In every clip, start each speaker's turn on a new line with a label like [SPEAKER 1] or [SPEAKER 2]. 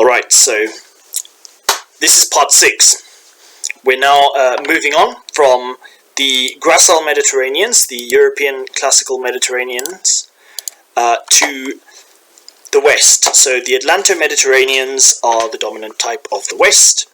[SPEAKER 1] Alright, so this is part 6. We're now moving on from the Gracile Mediterraneans, the European classical Mediterraneans, to the west. So the Atlanto-Mediterraneans are the dominant type of the west,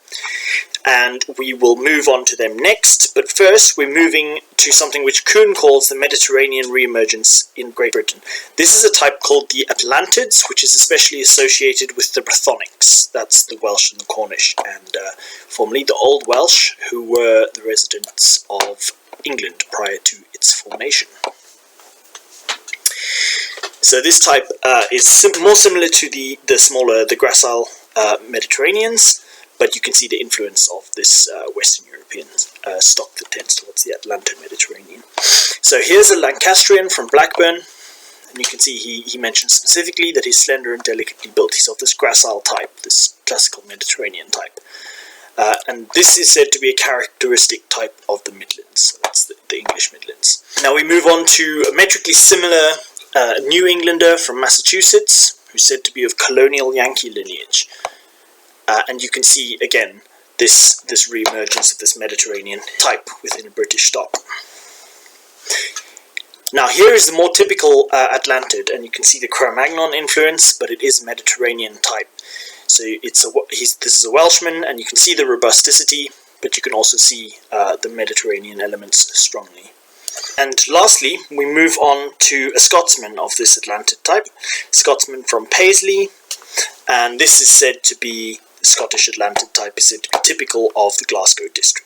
[SPEAKER 1] and we will move on to them next. But first, we're moving to something which Kuhn calls the Mediterranean re-emergence in Great Britain. This is a type called the Atlantids, which is especially associated with the Brythonics. That's the Welsh and the Cornish, and formerly the Old Welsh, who were the residents of England prior to its formation. So this type is more similar to the Gracile Mediterraneans, but you can see the influence of this Western European stock that tends towards the Atlanto-Mediterranean. So here's a Lancastrian from Blackburn, and you can see he mentions specifically that he's slender and delicately built. He's of this Gracile type, this classical Mediterranean type. And this is said to be a characteristic type of the Midlands, so that's the English Midlands. Now we move on to a metrically similar New Englander from Massachusetts, who's said to be of colonial Yankee lineage. And you can see, again, this re-emergence of this Mediterranean type within a British stock. Now here is the more typical Atlantid, and you can see the Cro-Magnon influence, but it is a Mediterranean type. So this is a Welshman, and you can see the robusticity, but you can also see the Mediterranean elements strongly. And lastly, we move on to a Scotsman of this Atlantid type, Scotsman from Paisley, and this is said to be, the Scottish Atlantid type is said to be typical of the Glasgow district.